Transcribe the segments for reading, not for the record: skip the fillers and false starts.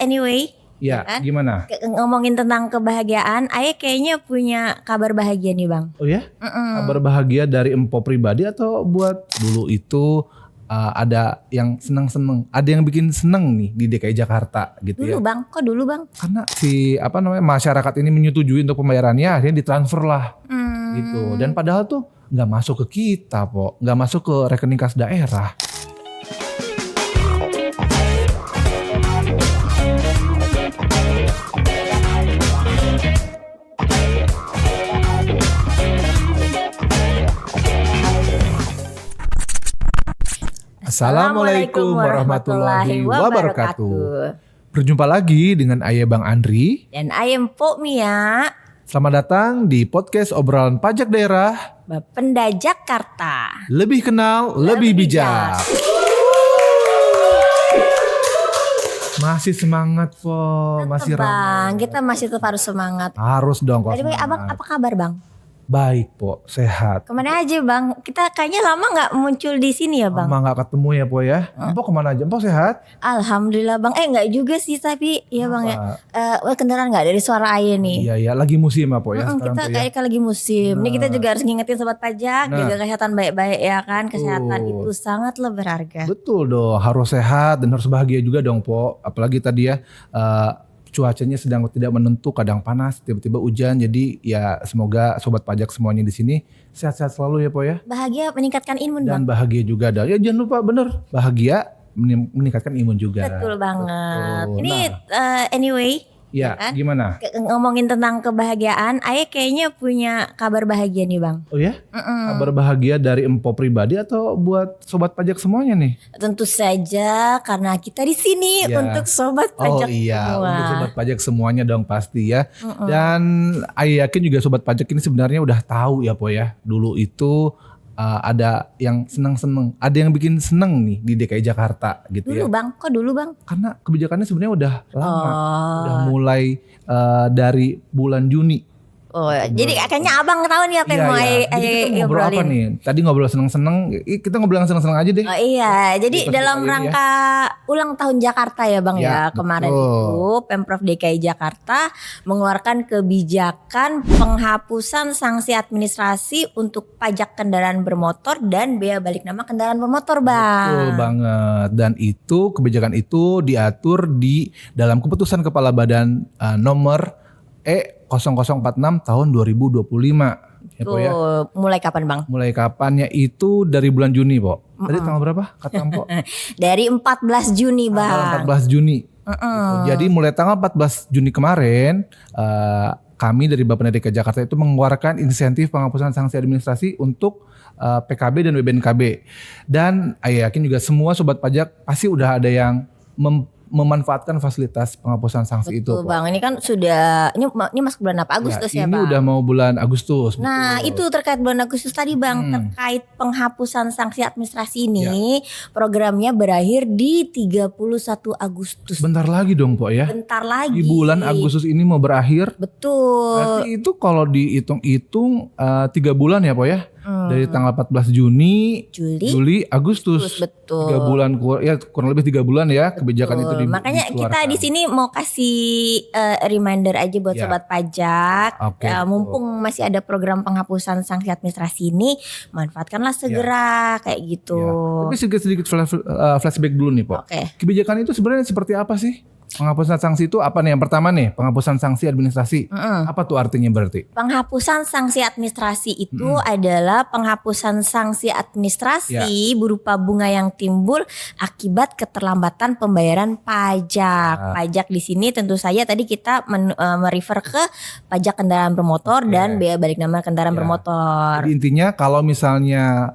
Anyway, Ya, kan? gimana? Ngomongin tentang kebahagiaan, Ayah kayaknya punya kabar bahagia nih Bang. Oh ya? Kabar bahagia dari empo pribadi atau buat dulu itu ada yang seneng-seneng, ada yang bikin seneng nih di DKI Jakarta gitu Dulu ya. Bang, kok dulu Bang? Karena masyarakat ini menyetujui untuk pembayarannya, akhirnya ditransfer lah gitu. Dan padahal tuh nggak masuk ke kita, nggak masuk ke rekening kas daerah. Assalamualaikum warahmatullahi wabarakatuh. Berjumpa lagi dengan Ayah Bang Andri. Dan Ayah Mpok Mia, Selamat datang di podcast obrolan pajak daerah. Bapenda Jakarta. Lebih kenal, lebih bijak. Masih semangat masih Bang, ramai. kita masih tetap harus semangat. Harus dong kok. Tadi Abang apa kabar Bang? Baik sehat. Kemana aja Bang? Kita kayaknya lama nggak muncul di sini ya Bang? Lama gak ketemu ya ya. Empok kemana aja? Empok sehat? Alhamdulillah Bang. Nggak juga sih tapi ya Bang ya. Kendaraan nggak dari suara Ayah nih. Iya, lagi musim ya ya. Kita kayak lagi musim. Ini kita juga harus ngingetin sobat pajak, jaga kesehatan baik-baik ya kan. Kesehatan itu sangatlah berharga. Betul dong, harus sehat dan harus bahagia juga dong Apalagi tadi ya cuacanya sedang tidak menentu, kadang panas, tiba-tiba hujan. Jadi ya semoga sobat pajak semuanya di sini sehat-sehat selalu ya ya. Bahagia meningkatkan imun Dan Bang. bahagia juga dah. Ya jangan lupa bener, bahagia meningkatkan imun juga. Betul banget. Betul. Ini anyway. Ya, kan? gimana? Ngomongin tentang kebahagiaan, Ayah kayaknya punya kabar bahagia nih Bang. Oh ya? Kabar bahagia dari empo pribadi atau buat sobat pajak semuanya nih? Tentu saja karena kita di sini untuk sobat pajak semua. Untuk sobat pajak semuanya dong pasti ya. Dan Ayah yakin juga sobat pajak ini sebenarnya udah tahu ya ya. Dulu itu ada yang seneng-seneng, ada yang bikin seneng nih di DKI Jakarta gitu dulu ya. Bang, kok dulu Bang? Karena kebijakannya sebenarnya udah lama, udah mulai dari bulan Juni. Jadi kayaknya Abang tahu nih apa yang mau Ayah ngobrol apa nih? Tadi ngobrol seneng-seneng, kita ngobrol yang seneng-seneng aja deh. Oh iya, jadi dalam rangka ulang tahun Jakarta ya Bang ya, kemarin itu Pemprov DKI Jakarta mengeluarkan kebijakan penghapusan sanksi administrasi untuk pajak kendaraan bermotor dan bea balik nama kendaraan bermotor Bang. Betul banget, dan itu kebijakan itu diatur di dalam keputusan Kepala Badan nomor 0046 tahun 2025. Ya, ya. Mulai kapan Bang? Mulai kapannya itu dari bulan Juni Tadi tanggal berapa kata Mpok? Dari 14 Juni Bang. 14 Juni. Gitu. Jadi mulai tanggal 14 Juni kemarin kami dari Bapenda DKI Jakarta itu mengeluarkan insentif penghapusan sanksi administrasi untuk PKB dan BBNKB. Dan Ayah yakin juga semua sobat pajak pasti udah ada yang memanfaatkan fasilitas penghapusan sanksi itu. Betul Bang, ini kan sudah ini masuk bulan apa? Agustus ya ini Bang? udah mau bulan Agustus. Nah itu terkait bulan Agustus tadi Bang, terkait penghapusan sanksi administrasi ini programnya berakhir di 31 Agustus. Bentar lagi dong ya. Bentar lagi. Di bulan Agustus ini mau berakhir. Betul. Berarti itu kalau dihitung-hitung 3 bulan ya ya. Dari tanggal 14 Juni, Juli, Agustus. Betul. 3 bulan kurang lebih 3 bulan ya kebijakan itu makanya kita di sini mau kasih reminder aja buat sobat pajak. Mumpung masih ada program penghapusan sanksi administrasi ini, manfaatkanlah segera kayak gitu. Tapi sedikit flashback dulu nih Kebijakan itu sebenarnya seperti apa sih? Penghapusan sanksi itu apa nih? Yang pertama nih, penghapusan sanksi administrasi. Apa tuh artinya berarti? Penghapusan sanksi administrasi itu adalah penghapusan sanksi administrasi berupa bunga yang timbul akibat keterlambatan pembayaran pajak. Pajak di sini tentu saja tadi kita merefer ke pajak kendaraan bermotor dan bea balik nama kendaraan bermotor. Jadi intinya kalau misalnya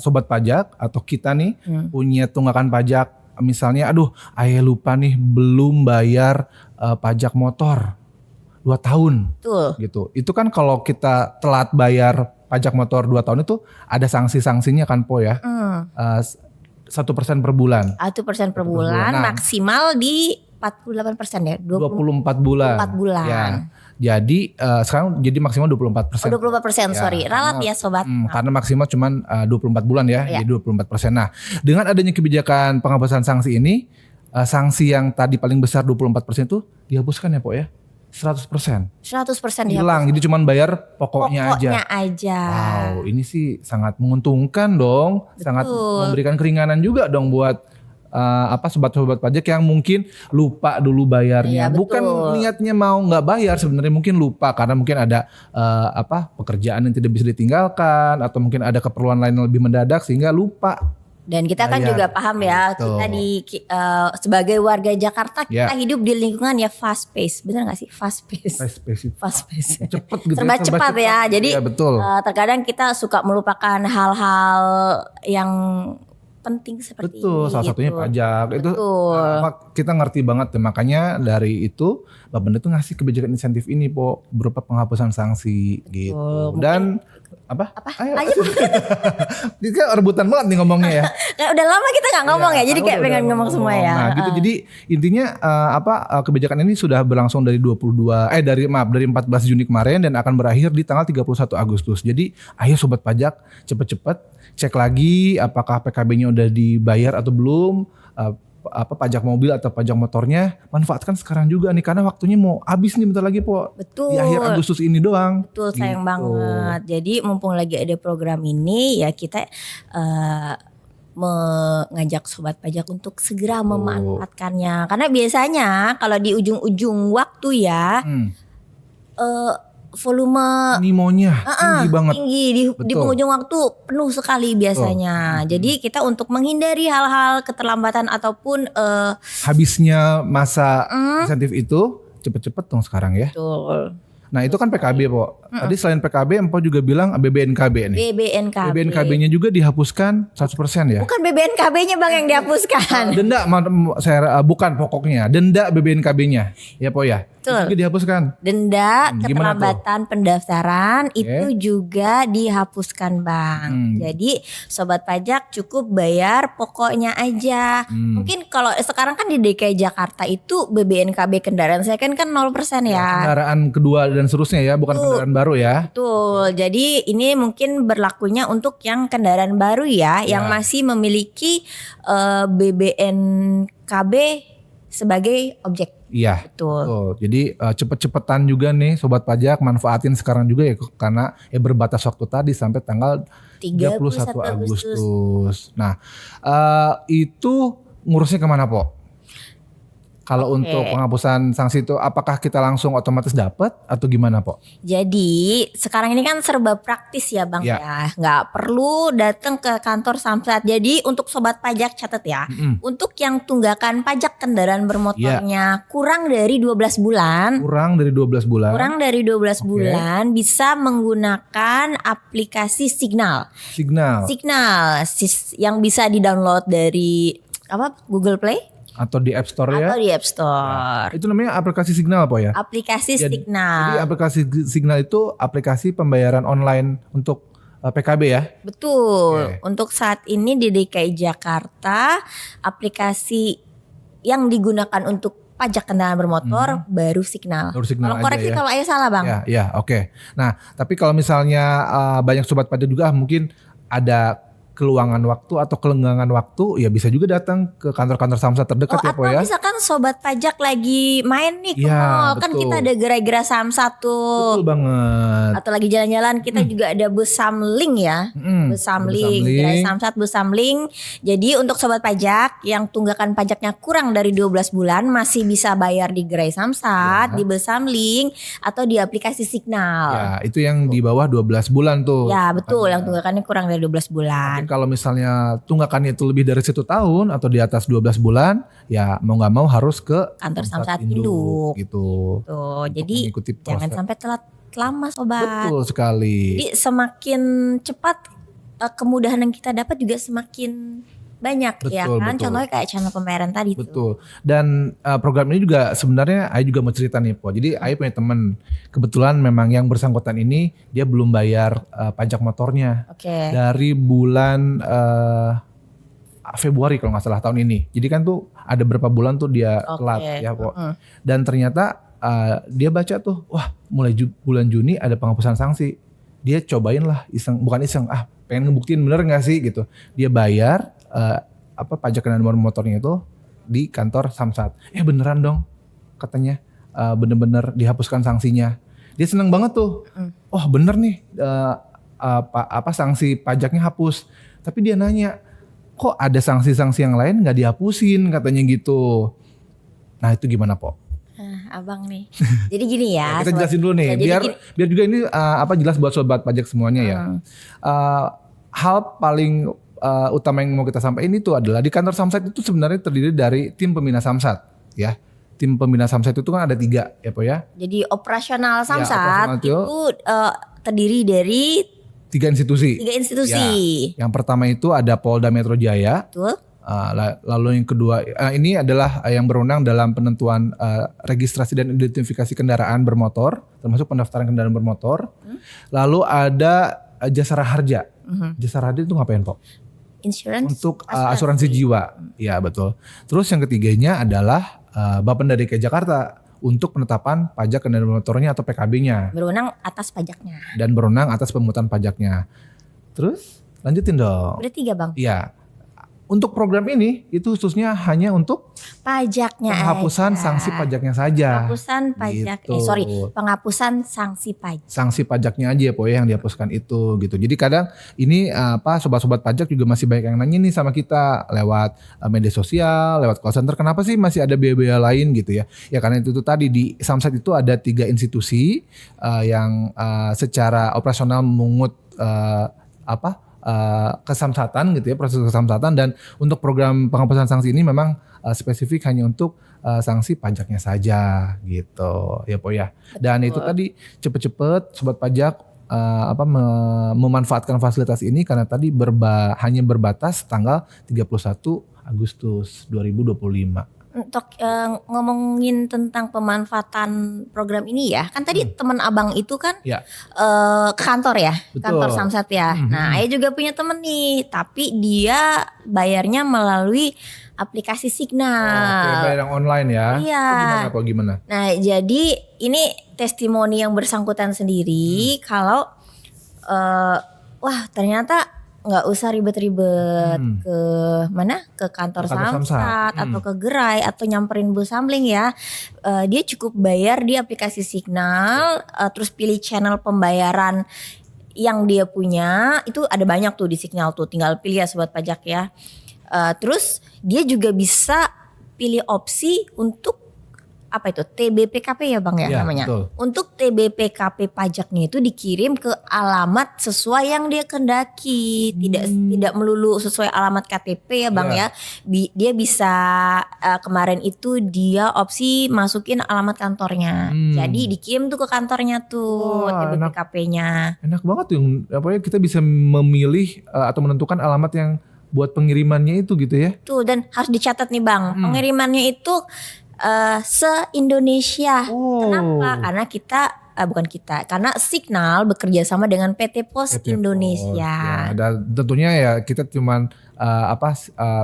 sobat pajak atau kita nih punya tunggakan pajak, misalnya Ayah lupa nih belum bayar pajak motor 2 tahun. Betul. Gitu. Itu kan kalau kita telat bayar pajak motor 2 tahun itu ada sanksi-sanksinya kan ya. 1% per bulan. 1% per bulan, maksimal di 48% ya. 24 bulan. 24 bulan. Ya. Jadi sekarang jadi maksimal 24%. 24%, sorry. Ralat ya sobat. Karena maksimal cuman 24 bulan ya, jadi 24%. Nah, dengan adanya kebijakan penghapusan sanksi ini, sanksi yang tadi paling besar 24% itu dihapuskan ya Po ya? 100%. 100% Hilang, jadi cuman bayar pokoknya aja. aja. Wow, ini sih sangat menguntungkan dong. Betul. Sangat memberikan keringanan juga dong buat sobat-sobat pajak yang mungkin lupa dulu bayarnya. Iya, Bukan niatnya mau nggak bayar, sebenarnya mungkin lupa karena mungkin ada pekerjaan yang tidak bisa ditinggalkan atau mungkin ada keperluan lain yang lebih mendadak sehingga lupa. Dan kita kan juga paham ya, kita sebagai warga Jakarta kita hidup di lingkungan ya fast pace, benar nggak sih fast pace? Fast pace. Cepet gitu. Serba cepat ya. Jadi betul. Terkadang kita suka melupakan hal-hal yang penting seperti betul, ini. Salah satunya pajak. Betul. Itu kita ngerti banget ya. Makanya dari itu Bapenda tuh ngasih kebijakan insentif ini Po berupa penghapusan sanksi gitu. Dan Ayo. Kita rebutan banget nih ngomongnya ya. Nah, udah lama kita nggak ngomong ya, jadi kayak pengen ngomong semua ya. Nah gitu, jadi intinya kebijakan ini sudah berlangsung dari 14 Juni kemarin dan akan berakhir di tanggal 31 Agustus. Jadi ayo sobat pajak cepet-cepet cek lagi apakah PKB-nya udah dibayar atau belum. Pajak mobil atau pajak motornya manfaatkan sekarang juga nih karena waktunya mau habis nih bentar lagi Po. Betul. Di akhir Agustus ini doang. Betul, sayang banget. Jadi mumpung lagi ada program ini ya kita mengajak sobat pajak untuk segera memanfaatkannya. Karena biasanya kalau di ujung-ujung waktu ya volume animonya tinggi banget. Tinggi di penghujung waktu penuh sekali biasanya. Jadi kita untuk menghindari hal-hal keterlambatan ataupun habisnya masa insentif itu cepet-cepet dong sekarang ya. Betul. Nah itu kan PKB Po. Tadi selain PKB Empo juga bilang BBNKB nih. BBNKB-nya juga dihapuskan 100% ya. Bukan BBNKB-nya Bang yang dihapuskan. Denda bukan pokoknya. Denda BBNKB-nya. Ya Po ya. Betul. Juga dihapuskan. Denda keterlambatan pendaftaran itu juga dihapuskan Bang. Jadi sobat pajak cukup bayar pokoknya aja. Mungkin kalau sekarang kan di DKI Jakarta itu BBNKB kendaraan saya kan 0% ya. Kendaraan kedua dan seterusnya ya, bukan kendaraan baru ya. Betul. Jadi ini mungkin berlakunya untuk yang kendaraan baru ya, yang masih memiliki BBNKB sebagai objek. Iya, betul. Jadi cepet-cepetan juga nih sobat pajak manfaatin sekarang juga ya karena berbatas waktu tadi sampai tanggal 31 Agustus. Nah, itu ngurusnya kemana Po? Kalau untuk penghapusan sanksi itu apakah kita langsung otomatis dapat atau gimana Po? Jadi sekarang ini kan serba praktis ya Bang ya. Nggak perlu datang ke kantor Samsat. Jadi untuk sobat pajak catat ya. Untuk yang tunggakan pajak kendaraan bermotornya kurang dari 12 bulan. Kurang dari 12 bulan bisa menggunakan aplikasi Signal yang bisa di-download dari Google Play atau di App Store ya? Atau di App Store. Itu namanya aplikasi Signal apa ya? Aplikasi Signal. Jadi aplikasi Signal itu aplikasi pembayaran online untuk PKB ya? Betul. Untuk saat ini di DKI Jakarta aplikasi yang digunakan untuk pajak kendaraan bermotor baru Signal. Kalau koreksi kalau Ayah salah Bang. Ya, oke. Nah, tapi kalau misalnya banyak sobat pajak juga mungkin ada keluangan waktu atau kelenggangan waktu ya bisa juga datang ke kantor-kantor Samsat terdekat ya Po ya. Atau misalkan sobat pajak lagi main nih ke mall, kan kita ada gerai-gerai Samsat tuh. Betul banget. Atau lagi jalan-jalan kita juga ada bus Samling ya. Bus Samling, gerai Samsat bus Samling. Jadi untuk sobat pajak yang tunggakan pajaknya kurang dari 12 bulan masih bisa bayar di gerai Samsat, di bus Samling atau di aplikasi Signal. Ya, itu yang di bawah 12 bulan tuh. Ya, betul, yang tunggakannya kurang dari 12 bulan. Kalau misalnya tunggakannya itu lebih dari 1 tahun atau di atas 12 bulan, ya mau nggak mau harus ke kantor Samsat Induk gitu. Tuh, jadi jangan sampai telat lama sobat. Betul sekali. Jadi semakin cepat kemudahan yang kita dapat juga semakin banyak ya kan. Contohnya kayak channel pembayaran tadi. Betul. Dan program ini juga sebenarnya Ai juga mau cerita nih Po. Jadi Ai punya teman kebetulan memang yang bersangkutan ini dia belum bayar pajak motornya dari bulan Februari kalau nggak salah tahun ini. Jadi kan tuh ada berapa bulan tuh dia telat ya Po. Dan ternyata dia baca tuh wah mulai bulan Juni ada penghapusan sanksi. Dia cobain lah bukan iseng pengen ngebuktiin bener nggak sih gitu. Dia bayar pajak kendaraan motornya itu di kantor Samsat. Beneran dong katanya, bener-bener dihapuskan sanksinya. Dia seneng banget tuh. Oh bener nih, sanksi pajaknya hapus. Tapi dia nanya, kok ada sanksi-sanksi yang lain nggak dihapusin katanya gitu. Nah itu gimana Po? Abang nih. Jadi gini ya. Kita jelasin dulu nih, biar juga ini jelas buat sobat pajak semuanya ya. Hal paling utama yang mau kita sampaikan itu adalah di kantor Samsat itu sebenarnya terdiri dari tim pembina Samsat ya. Tim pembina Samsat itu kan ada 3 ya Po ya. Jadi operasional Samsat itu terdiri dari 3 institusi. Ya. Yang pertama itu ada Polda Metro Jaya. Betul. Lalu yang kedua ini adalah yang berwenang dalam penentuan registrasi dan identifikasi kendaraan bermotor, termasuk pendaftaran kendaraan bermotor. Lalu ada Jasara Harja. Jasara Harja itu ngapain Po? Insurance. Untuk asuransi jiwa. Ya betul. Terus yang ketiganya adalah Bapenda DKI Jakarta untuk penetapan pajak kendaraan bermotornya atau PKB-nya. Berwenang atas pajaknya. Dan berwenang atas pemungutan pajaknya. Terus lanjutin dong. Udah 3 Bang. Iya. Untuk program ini itu khususnya hanya untuk pajaknya, penghapusan sanksi pajaknya saja. Penghapusan pajak, gitu. Penghapusan sanksi pajak. Sanksi pajaknya aja ya Po yang dihapuskan itu gitu. Jadi kadang ini sobat-sobat pajak juga masih banyak yang nanya nih sama kita lewat media sosial, lewat call center. Kenapa sih masih ada biaya-biaya lain gitu ya? Ya karena itu tadi di Samsat itu ada 3 institusi yang secara operasional memungut kesamsatan gitu ya, proses kesamsatan, dan untuk program penghapusan sanksi ini memang spesifik hanya untuk sanksi pajaknya saja gitu ya Po ya. Dan itu tadi cepet-cepet sobat pajak memanfaatkan fasilitas ini karena tadi hanya berbatas tanggal 31 Agustus 2025. Untuk ngomongin tentang pemanfaatan program ini ya, kan tadi teman abang itu kan ke kantor ya. Betul. Kantor Samsat ya. Nah Ayah juga punya temen nih, tapi dia bayarnya melalui aplikasi Signal. Bayar yang online ya. Iya. Gimana? Nah jadi ini testimoni yang bersangkutan sendiri kalau wah ternyata nggak usah ribet-ribet ke mana, ke kantor Samsat atau ke gerai atau nyamperin Bu Samling ya. Dia cukup bayar di aplikasi Signal, terus pilih channel pembayaran yang dia punya. Itu ada banyak tuh di Signal tuh, tinggal pilih ya sobat pajak ya. Terus dia juga bisa pilih opsi untuk apa itu TBPKP ya Bang ya namanya. Betul. Untuk TBPKP pajaknya itu dikirim ke alamat sesuai yang dia kendaki, tidak melulu sesuai alamat KTP ya Bang ya. Dia bisa kemarin itu dia opsi masukin alamat kantornya. Jadi dikirim tuh ke kantornya tuh TBPKP-nya. Enak banget tuh, kita bisa memilih atau menentukan alamat yang buat pengirimannya itu gitu ya. Tuh, dan harus dicatat nih Bang, pengirimannya itu se-Indonesia. Kenapa? Karena karena Signal bekerja sama dengan PT Pos Indonesia. Dan tentunya ya kita cuman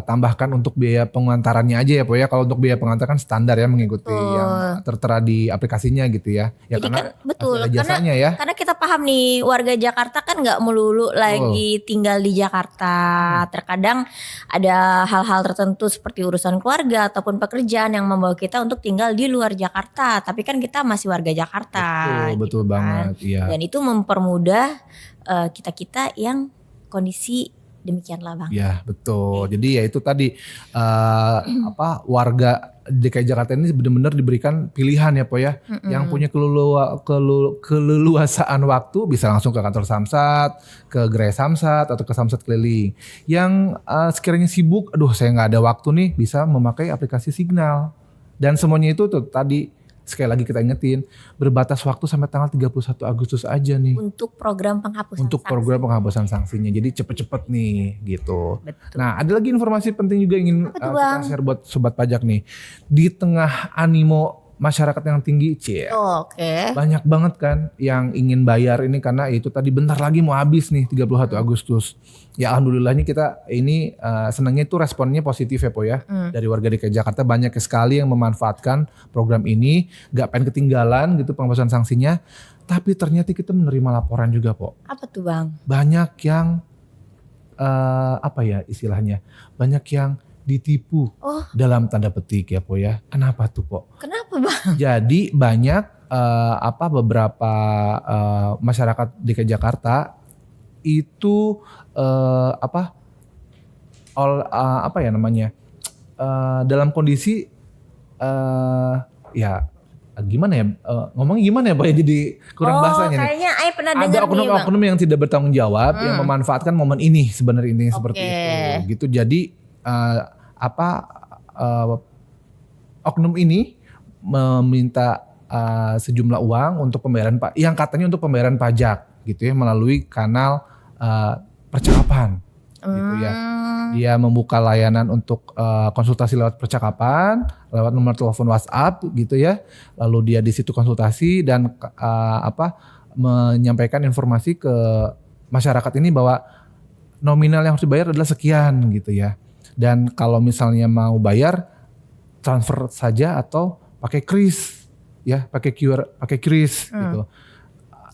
tambahkan untuk biaya pengantarannya aja ya Po ya. Kalau untuk biaya pengantar kan standar ya, mengikuti yang tertera di aplikasinya gitu ya. Jadi karena kan betul, jasanya ya. Karena kita paham nih warga Jakarta kan nggak melulu lagi tinggal di Jakarta. Terkadang ada hal-hal tertentu seperti urusan keluarga ataupun pekerjaan yang membawa kita untuk tinggal di luar Jakarta. Tapi kan kita masih warga Jakarta. Betul banget. Iya. Dan itu mempermudah kita-kita yang kondisi demikianlah Bang. Ya betul. Jadi ya itu tadi warga DKI Jakarta ini benar-benar diberikan pilihan ya Po ya. Yang punya keleluasaan waktu bisa langsung ke kantor Samsat, ke gerai Samsat atau ke Samsat keliling. Yang sekiranya sibuk, saya nggak ada waktu nih, bisa memakai aplikasi Signal. Dan semuanya itu tuh tadi sekali lagi kita ingetin, berbatas waktu sampai tanggal 31 Agustus aja nih. Untuk program penghapusan sanksinya. Jadi cepet-cepet nih gitu. Betul. Nah ada lagi informasi penting juga ingin kita share buat sobat pajak nih. Di tengah animo masyarakat yang tinggi, banyak banget kan yang ingin bayar ini karena itu tadi bentar lagi mau habis nih 31 Agustus. Ya alhamdulillahnya kita ini senangnya itu responnya positif ya Po ya. Dari warga DKI Jakarta banyak sekali yang memanfaatkan program ini, gak pengen ketinggalan gitu penghapusan sanksinya. Tapi ternyata kita menerima laporan juga Po. Apa tuh Bang? Banyak yang istilahnya, banyak yang ditipu dalam tanda petik ya Po ya. Kenapa tuh Po? Kenapa Bang? Jadi banyak beberapa masyarakat DKI Jakarta itu dalam kondisi ya gimana ya ngomongnya gimana ya Pak ya, jadi kurang bahasanya nih. Kayaknya Ai pernah dengar ada oknum-oknum yang tidak bertanggung jawab yang memanfaatkan momen ini sebenarnya intinya seperti itu gitu. Jadi oknum ini meminta sejumlah uang untuk pembayaran yang katanya untuk pembayaran pajak gitu ya melalui kanal percakapan gitu ya. Dia membuka layanan untuk konsultasi lewat percakapan, lewat nomor telepon WhatsApp gitu ya. Lalu dia di situ konsultasi dan menyampaikan informasi ke masyarakat ini bahwa nominal yang harus dibayar adalah sekian gitu ya. Dan kalau misalnya mau bayar transfer saja atau pakai kris ya, pakai QR, pakai kris gitu.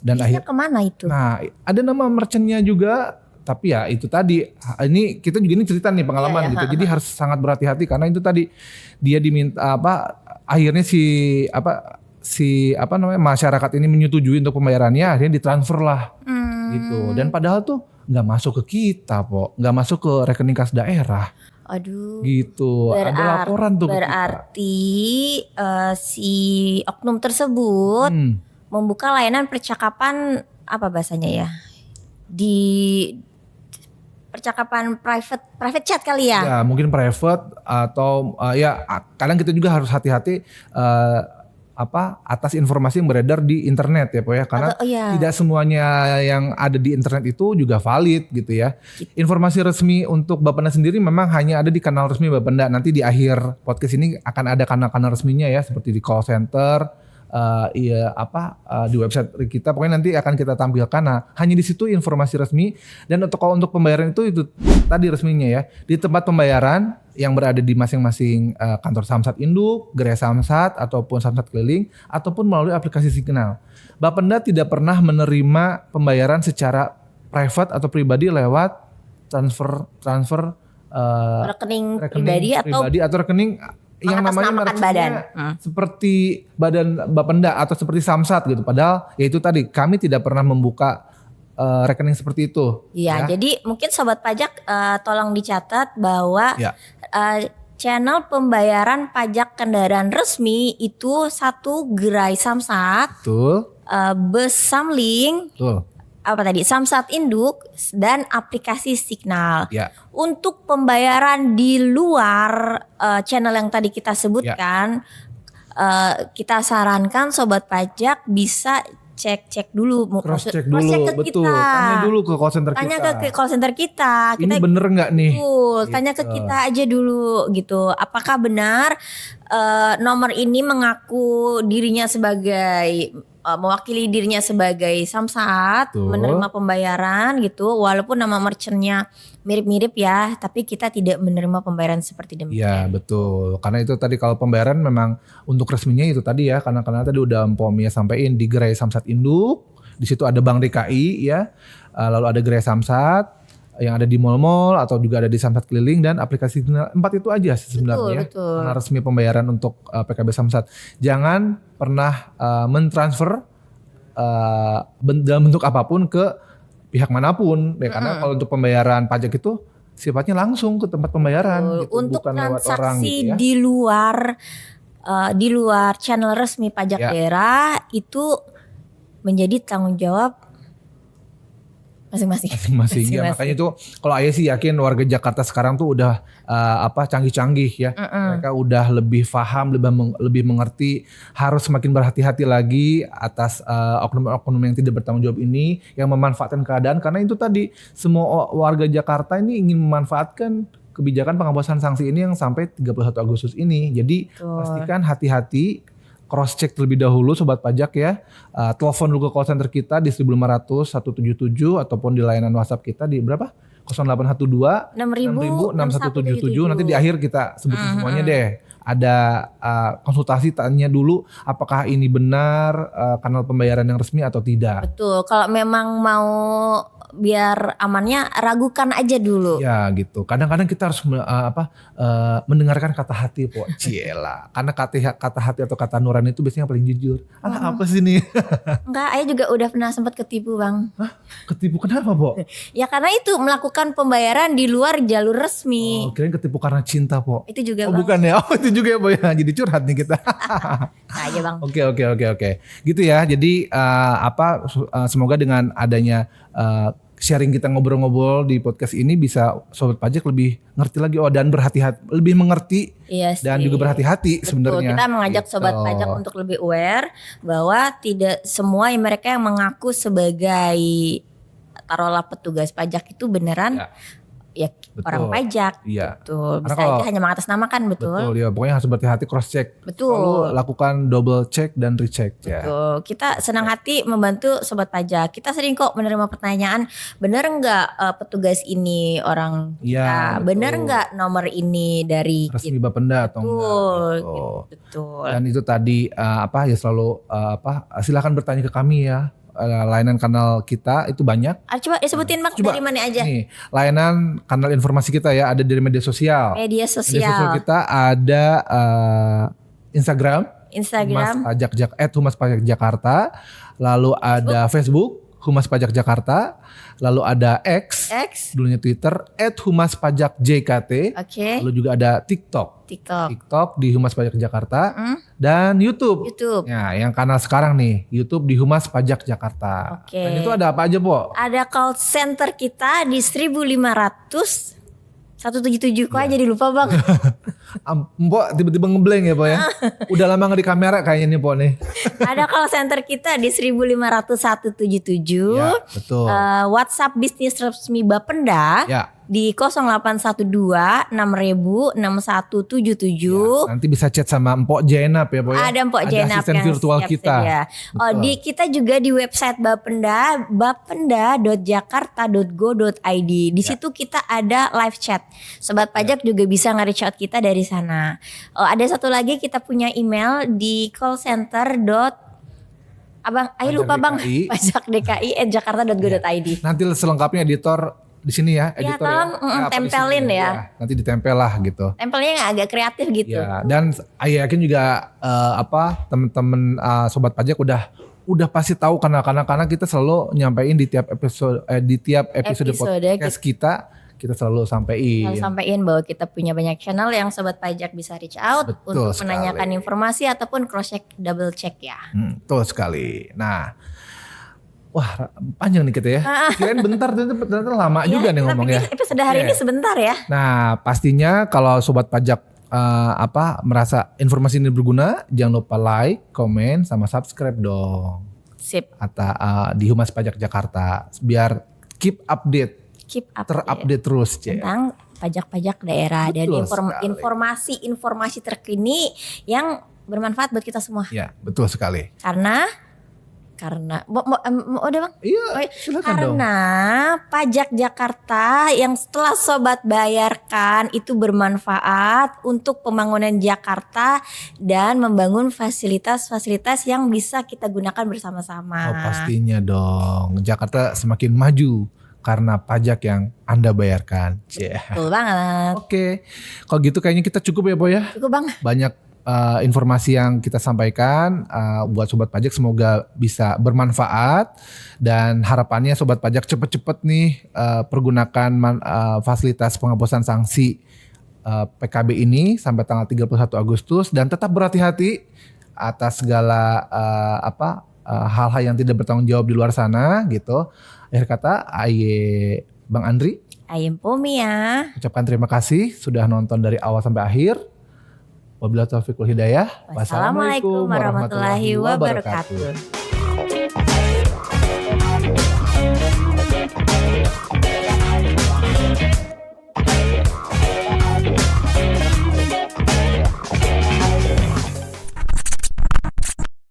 Dan akhirnya kemana itu? Nah, ada nama merchantnya juga. Tapi ya itu tadi, ini kita juga ini cerita nih pengalaman gitu. Jadi harus sangat berhati-hati karena itu tadi dia diminta akhirnya masyarakat ini menyetujui untuk pembayarannya, akhirnya ditransfer lah gitu. Dan padahal tuh nggak masuk ke kita Po, nggak masuk ke rekening kas daerah. Aduh. Gitu. Ada laporan tuh. Berarti si oknum tersebut membuka layanan percakapan apa bahasanya ya? Di percakapan private chat kali ya? Ya mungkin private atau kadang kita juga harus hati-hati atas informasi yang beredar di internet ya Po ya, karena tidak semuanya yang ada di internet itu juga valid gitu ya. Informasi resmi untuk Bapenda sendiri memang hanya ada di kanal resmi Bapenda. Nanti di akhir podcast ini akan ada kanal-kanal resminya ya, seperti di call center. Di website kita pokoknya nanti akan kita tampilkan. Nah, hanya di situ informasi resmi. Dan untuk pembayaran itu tadi resminya ya di tempat pembayaran yang berada di masing-masing kantor Samsat Induk, Gerai Samsat ataupun Samsat Keliling ataupun melalui aplikasi Signal. Bapenda tidak pernah menerima pembayaran secara private atau pribadi lewat transfer rekening pribadi atau rekening yang namanya badan seperti badan Bapenda atau seperti Samsat gitu. Padahal ya itu tadi kami tidak pernah membuka rekening seperti itu. Iya, ya. Jadi mungkin sobat pajak tolong dicatat bahwa channel pembayaran pajak kendaraan resmi itu satu Gerai Samsat, Besamling, Samsat Induk dan aplikasi Signal. Ya. Untuk pembayaran di luar channel yang tadi kita sebutkan, kita sarankan sobat pajak bisa cek dulu, cross check dulu, betul. Tanya dulu ke call center kita. Tanya ke call center kita. Ini bener nggak nih? Betul. Tanya ke kita aja dulu gitu. Apakah benar nomor ini mengaku dirinya sebagai mewakili dirinya sebagai Samsat, menerima pembayaran gitu, walaupun nama merchantnya mirip-mirip ya, tapi kita tidak menerima pembayaran seperti demikian. Iya betul, karena itu tadi kalau pembayaran memang untuk resminya itu tadi ya, karena tadi udah Mpok Mia sampaikan di Gerai Samsat Induk, di situ ada Bank DKI ya, lalu ada Gerai Samsat yang ada di mall-mall atau juga ada di Samsat Keliling dan aplikasi 4 itu aja sebenarnya. Betul. Karena resmi pembayaran untuk PKB Samsat. Jangan pernah mentransfer dalam bentuk apapun ke pihak manapun, ya, karena kalau untuk pembayaran pajak itu sifatnya langsung ke tempat pembayaran. Gitu, untuk bukan lewat orang gitu ya. di luar channel resmi pajak daerah itu menjadi tanggung jawab masing-masing. Ya, makanya itu kalau Ayah sih yakin warga Jakarta sekarang tuh udah canggih-canggih ya. Mereka udah lebih paham, lebih mengerti, harus semakin berhati-hati lagi atas oknum-oknum yang tidak bertanggung jawab ini yang memanfaatkan keadaan, karena itu tadi semua warga Jakarta ini ingin memanfaatkan kebijakan penghapusan sanksi ini yang sampai 31 Agustus ini. Jadi pastikan hati-hati, cross check terlebih dahulu sobat pajak ya. Telepon dulu ke call center kita di 1500 177 ataupun di layanan WhatsApp kita di berapa? 0812 6000 6177. Nanti di akhir kita sebutin semuanya deh. ada konsultasi, tanya dulu apakah ini benar kanal pembayaran yang resmi atau tidak. Betul, kalau memang mau biar amannya ragukan aja dulu. Ya gitu. Kadang-kadang kita harus mendengarkan kata hati, po. Ciela. Karena kata hati atau kata nurani itu biasanya paling jujur. Alah apa sih nih? Enggak, Ayah juga udah pernah sempat ketipu, Bang. Hah? Ketipu kenapa, po? Ya karena itu melakukan pembayaran di luar jalur resmi. Oh, kirain ketipu karena cinta, po. Itu juga, Oh Bang. bukan ya? Oh itu juga ya, po ya. Jadi curhat nih kita. Nah, aja, Bang. Oke. Gitu ya. Jadi semoga dengan adanya sharing kita ngobrol-ngobrol di podcast ini bisa sobat pajak lebih ngerti lagi dan berhati-hati, lebih mengerti Iya dan sih. juga berhati-hati Betul, sebenarnya. kita mengajak Gitu. sobat pajak untuk lebih aware bahwa tidak semua mereka yang mengaku sebagai taruhlah petugas pajak itu beneran ya Betul. orang pajak. Iya. Betul. Karena Bisa aja hanya mengatasnamakan, betul. Betul ya, pokoknya harus berhati-hati, cross check. Betul. Selalu lakukan double check dan recheck ya. Betul. Kita senang hati membantu sobat pajak. Kita sering kok menerima pertanyaan, bener nggak petugas ini orang Iya, kita? betul. Bener nggak nomor ini dari Resmi Bapenda atau enggak. Betul. Gitu. Betul. Dan itu tadi ya selalu silakan bertanya ke kami ya. Layanan kanal kita itu banyak. Coba disebutin Bang Coba, dari mana aja? Nih, layanan kanal informasi kita ya ada dari media sosial. Media Media sosial sosial. kita ada Instagram, Instagram. Humas Pajak Jakarta, lalu ada Facebook Humas Pajak Jakarta, lalu ada X, dulunya Twitter @humaspajakjkt, Oke. lalu juga ada TikTok di Humas Pajak Jakarta dan YouTube. Ya, yang kanal sekarang nih YouTube di Humas Pajak Jakarta. Oke. Dan itu ada apa aja, Po? Ada call center kita di 1500 177. Kok aja jadi lupa Bang? Mbok tiba-tiba ngeblank ya, Po ya. Udah lama nggak di kamera kayaknya nih, Po nih. Ada call center kita di 1500 177. Ya, betul. WhatsApp bisnis resmi Bapenda. Ya. Di 0812 6000 6177. Nanti bisa chat sama Mpok Jenap ya, Po ya. Ada Mpok Jenap asisten yang virtual siap kita. sedia. Betul. Kita juga di website Bapenda, bapenda.jakarta.go.id. Di situ kita ada live chat. Sobat pajak juga bisa nge-reach out kita dari sana. Ada satu lagi kita punya email di callcenter. Abang, ayo lupa Bang. pajakdki@jakarta.go.id. Nanti selengkapnya editor di sini ya, editor tolong, ya. tempelin di sini ya. Nanti ditempel lah gitu. Tempelnya yang agak kreatif gitu. Ya, dan saya yakin juga teman-teman sobat pajak udah pasti tahu karena kita selalu nyampein di tiap episode podcast kita selalu sampaikan. Harus sampaikan bahwa kita punya banyak channel yang sobat pajak bisa reach out. Betul untuk menanyakan informasi ataupun cross check, double check ya. Betul sekali. Nah, wah panjang nih kita ya. Kirain bentar, ternyata lama juga nih ngomong ya. Episode hari ini sebentar ya. Nah, pastinya kalau sobat pajak merasa informasi ini berguna, jangan lupa like, komen, sama subscribe dong. Sip. Atau di Humas Pajak Jakarta biar keep update. Terupdate terus, tentang pajak-pajak daerah. Betul dan informasi terkini yang bermanfaat buat kita semua. Ya, betul sekali. Karena udah Bang? Iya, silakan dong. Karena pajak Jakarta yang setelah sobat bayarkan itu bermanfaat untuk pembangunan Jakarta dan membangun fasilitas-fasilitas yang bisa kita gunakan bersama-sama. Oh, pastinya dong. Jakarta semakin maju karena pajak yang Anda bayarkan. Betul banget. Oke. Kalau gitu kayaknya kita cukup ya, Boy ya. Cukup Bang. Banyak informasi yang kita sampaikan buat sobat pajak, semoga bisa bermanfaat dan harapannya sobat pajak cepet-cepet nih pergunakan fasilitas penghapusan sanksi PKB ini sampai tanggal 31 Agustus dan tetap berhati-hati atas segala hal-hal yang tidak bertanggung jawab di luar sana gitu. Akhir kata, Bang Andri. Ayem Pomi ya. Ucapkan terima kasih sudah nonton dari awal sampai akhir. Wabillahi taufiq wal hidayah. Wassalamualaikum warahmatullahi wabarakatuh.